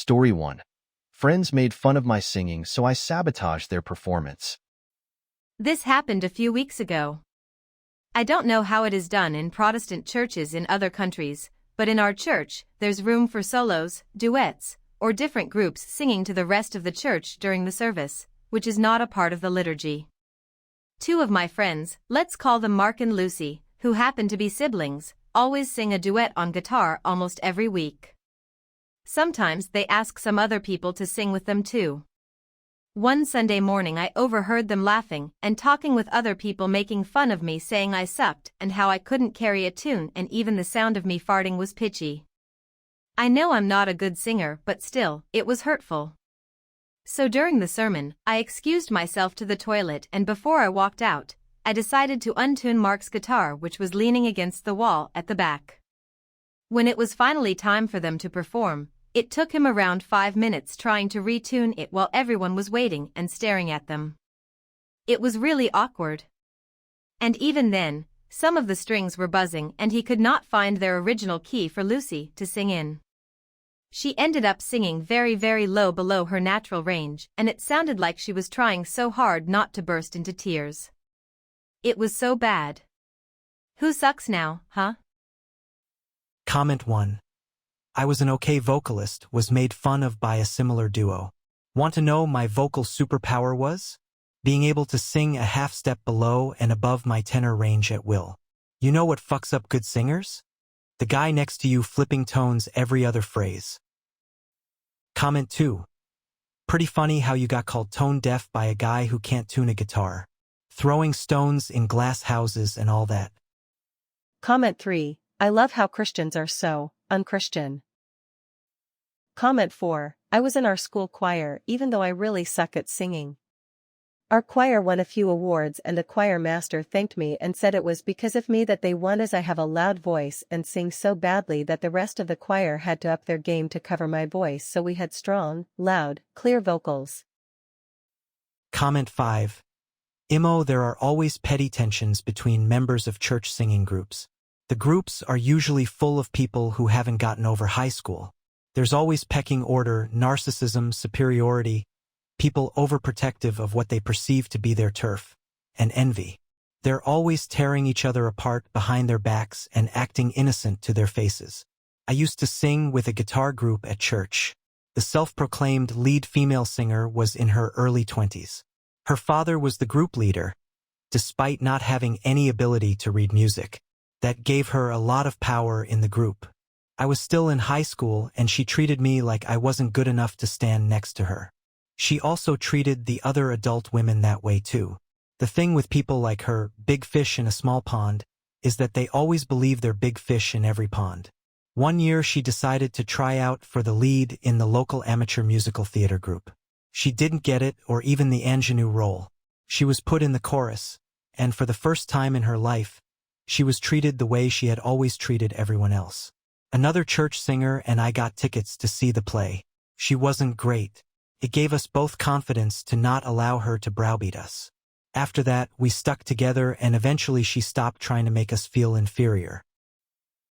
Story 1. Friends made fun of my singing, so I sabotaged their performance. This happened a few weeks ago. I don't know how it is done in Protestant churches in other countries, but in our church, there's room for solos, duets, or different groups singing to the rest of the church during the service, which is not a part of the liturgy. Two of my friends, let's call them Mark and Lucy, who happen to be siblings, always sing a duet on guitar almost every week. Sometimes they ask some other people to sing with them too. One Sunday morning I overheard them laughing and talking with other people, making fun of me, saying I sucked and how I couldn't carry a tune, and even the sound of me farting was pitchy. I know I'm not a good singer, but still, it was hurtful. So during the sermon, I excused myself to the toilet, and before I walked out, I decided to untune Mark's guitar, which was leaning against the wall at the back. When it was finally time for them to perform, it took him around 5 minutes trying to retune it while everyone was waiting and staring at them. It was really awkward. And even then, some of the strings were buzzing and he could not find their original key for Lucy to sing in. She ended up singing very, very low below her natural range, and it sounded like she was trying so hard not to burst into tears. It was so bad. Who sucks now, huh? Comment 1. I was an okay vocalist, was made fun of by a similar duo. Want to know my vocal superpower was? Being able to sing a half step below and above my tenor range at will. You know what fucks up good singers? The guy next to you flipping tones every other phrase. Comment 2. Pretty funny how you got called tone deaf by a guy who can't tune a guitar. Throwing stones in glass houses and all that. Comment 3. I love how Christians are so unchristian. Comment 4. I was in our school choir even though I really suck at singing. Our choir won a few awards and the choir master thanked me and said it was because of me that they won, as I have a loud voice and sing so badly that the rest of the choir had to up their game to cover my voice, so we had strong, loud, clear vocals. Comment 5. Imo, there are always petty tensions between members of church singing groups. The groups are usually full of people who haven't gotten over high school. There's always pecking order, narcissism, superiority, people overprotective of what they perceive to be their turf, and envy. They're always tearing each other apart behind their backs and acting innocent to their faces. I used to sing with a guitar group at church. The self-proclaimed lead female singer was in her early 20s. Her father was the group leader, despite not having any ability to read music. That gave her a lot of power in the group. I was still in high school and she treated me like I wasn't good enough to stand next to her. She also treated the other adult women that way too. The thing with people like her, big fish in a small pond, is that they always believe they're big fish in every pond. One year she decided to try out for the lead in the local amateur musical theater group. She didn't get it or even the ingenue role. She was put in the chorus, and for the first time in her life, she was treated the way she had always treated everyone else. Another church singer and I got tickets to see the play. She wasn't great. It gave us both confidence to not allow her to browbeat us. After that, we stuck together and eventually she stopped trying to make us feel inferior.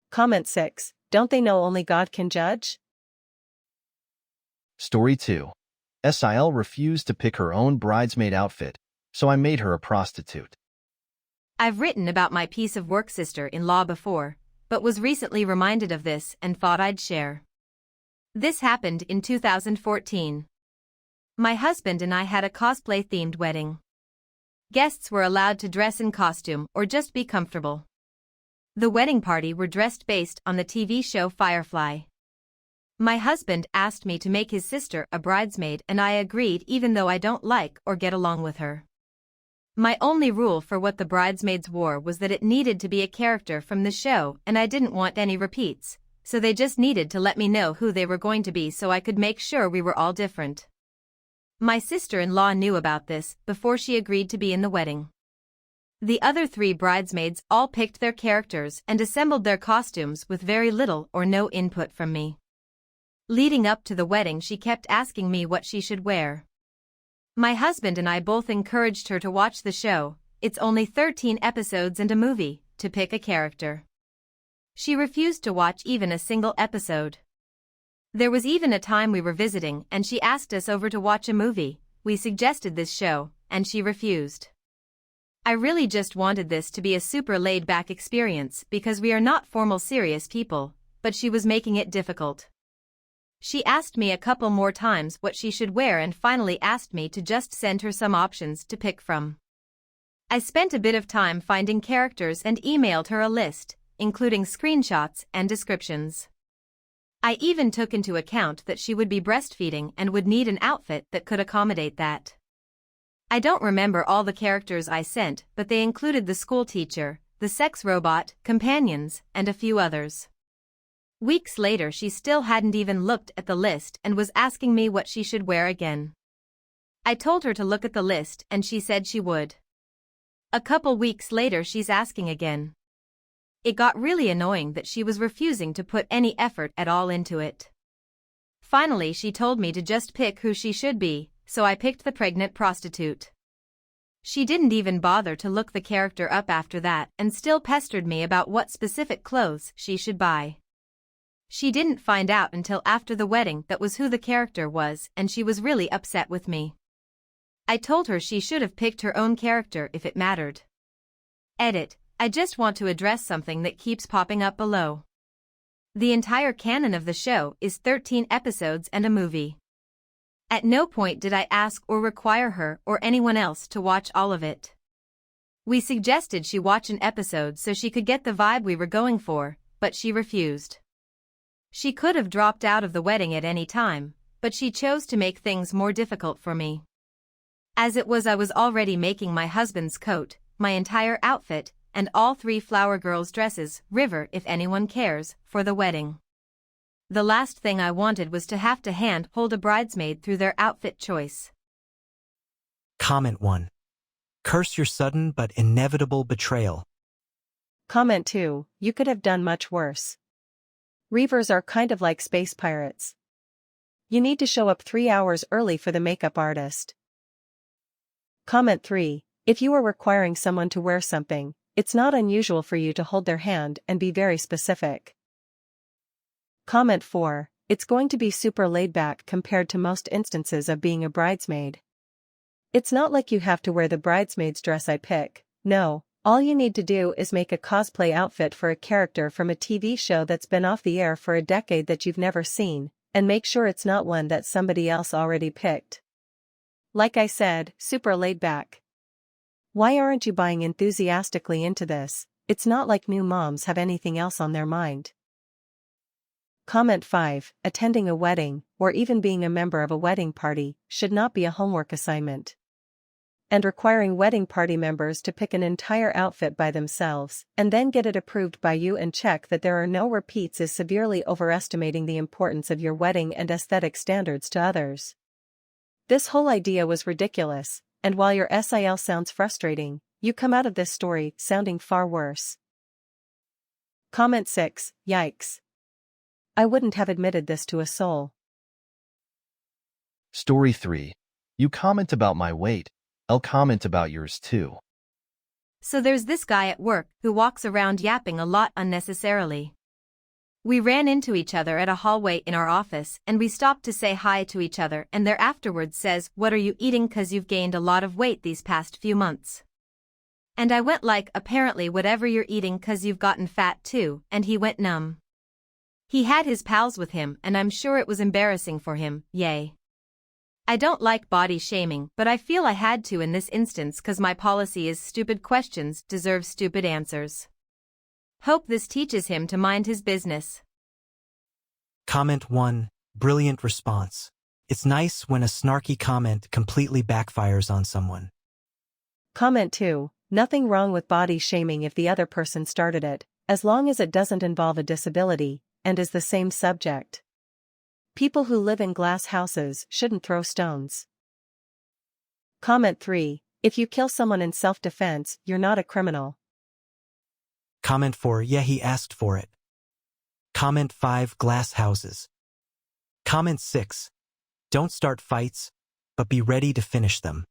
Comment 6. Don't they know only God can judge? Story 2. Sil refused to pick her own bridesmaid outfit, so I made her a prostitute. I've written about my piece of work sister-in-law before, but was recently reminded of this and thought I'd share. This happened in 2014. My husband and I had a cosplay-themed wedding. Guests were allowed to dress in costume or just be comfortable. The wedding party were dressed based on the TV show Firefly. My husband asked me to make his sister a bridesmaid and I agreed, even though I don't like or get along with her. My only rule for what the bridesmaids wore was that it needed to be a character from the show and I didn't want any repeats, so they just needed to let me know who they were going to be so I could make sure we were all different. My sister-in-law knew about this before she agreed to be in the wedding. The other 3 bridesmaids all picked their characters and assembled their costumes with very little or no input from me. Leading up to the wedding, she kept asking me what she should wear. My husband and I both encouraged her to watch the show. It's only 13 episodes and a movie, to pick a character. She refused to watch even a single episode. There was even a time we were visiting and she asked us over to watch a movie. We suggested this show, and she refused. I really just wanted this to be a super laid-back experience because we are not formal serious people, but she was making it difficult. She asked me a couple more times what she should wear and finally asked me to just send her some options to pick from. I spent a bit of time finding characters and emailed her a list, including screenshots and descriptions. I even took into account that she would be breastfeeding and would need an outfit that could accommodate that. I don't remember all the characters I sent, but they included the school teacher, the sex robot, companions, and a few others. Weeks later she still hadn't even looked at the list and was asking me what she should wear again. I told her to look at the list and she said she would. A couple weeks later she's asking again. It got really annoying that she was refusing to put any effort at all into it. Finally she told me to just pick who she should be, so I picked the pregnant prostitute. She didn't even bother to look the character up after that and still pestered me about what specific clothes she should buy. She didn't find out until after the wedding that was who the character was, and she was really upset with me. I told her she should have picked her own character if it mattered. Edit. I just want to address something that keeps popping up below. The entire canon of the show is 13 episodes and a movie. At no point did I ask or require her or anyone else to watch all of it. We suggested she watch an episode so she could get the vibe we were going for, but she refused. She could have dropped out of the wedding at any time, but she chose to make things more difficult for me. As it was, I was already making my husband's coat, my entire outfit, and all 3 flower girls' dresses, River if anyone cares, for the wedding. The last thing I wanted was to have to hold a bridesmaid through their outfit choice. Comment 1. Curse your sudden but inevitable betrayal. Comment 2. You could have done much worse. Reavers are kind of like space pirates. You need to show up 3 hours early for the makeup artist. Comment 3. If you are requiring someone to wear something, it's not unusual for you to hold their hand and be very specific. Comment 4. It's going to be super laid back compared to most instances of being a bridesmaid. It's not like you have to wear the bridesmaid's dress I pick. No, all you need to do is make a cosplay outfit for a character from a TV show that's been off the air for a decade that you've never seen, and make sure it's not one that somebody else already picked. Like I said, super laid back. Why aren't you buying enthusiastically into this? It's not like new moms have anything else on their mind. Comment 5. Attending a wedding, or even being a member of a wedding party, should not be a homework assignment. And requiring wedding party members to pick an entire outfit by themselves, and then get it approved by you and check that there are no repeats is severely overestimating the importance of your wedding and aesthetic standards to others. This whole idea was ridiculous, and while your SIL sounds frustrating, you come out of this story sounding far worse. Comment 6. Yikes. I wouldn't have admitted this to a soul. Story 3. You comment about my weight. I'll comment about yours too. So there's this guy at work who walks around yapping a lot unnecessarily. We ran into each other at a hallway in our office and we stopped to say hi to each other, and there afterwards says, "What are you eating, 'cause you've gained a lot of weight these past few months?" And I went like, "Apparently whatever you're eating, 'cause you've gotten fat too," and he went numb. He had his pals with him and I'm sure it was embarrassing for him, yay. I don't like body shaming, but I feel I had to in this instance 'cause my policy is stupid questions deserve stupid answers. Hope this teaches him to mind his business. Comment 1. Brilliant response. It's nice when a snarky comment completely backfires on someone. Comment 2. Nothing wrong with body shaming if the other person started it, as long as it doesn't involve a disability, and is the same subject. People who live in glass houses shouldn't throw stones. Comment 3. If you kill someone in self-defense, you're not a criminal. Comment 4. Yeah, he asked for it. Comment 5. Glass houses. Comment 6. Don't start fights, but be ready to finish them.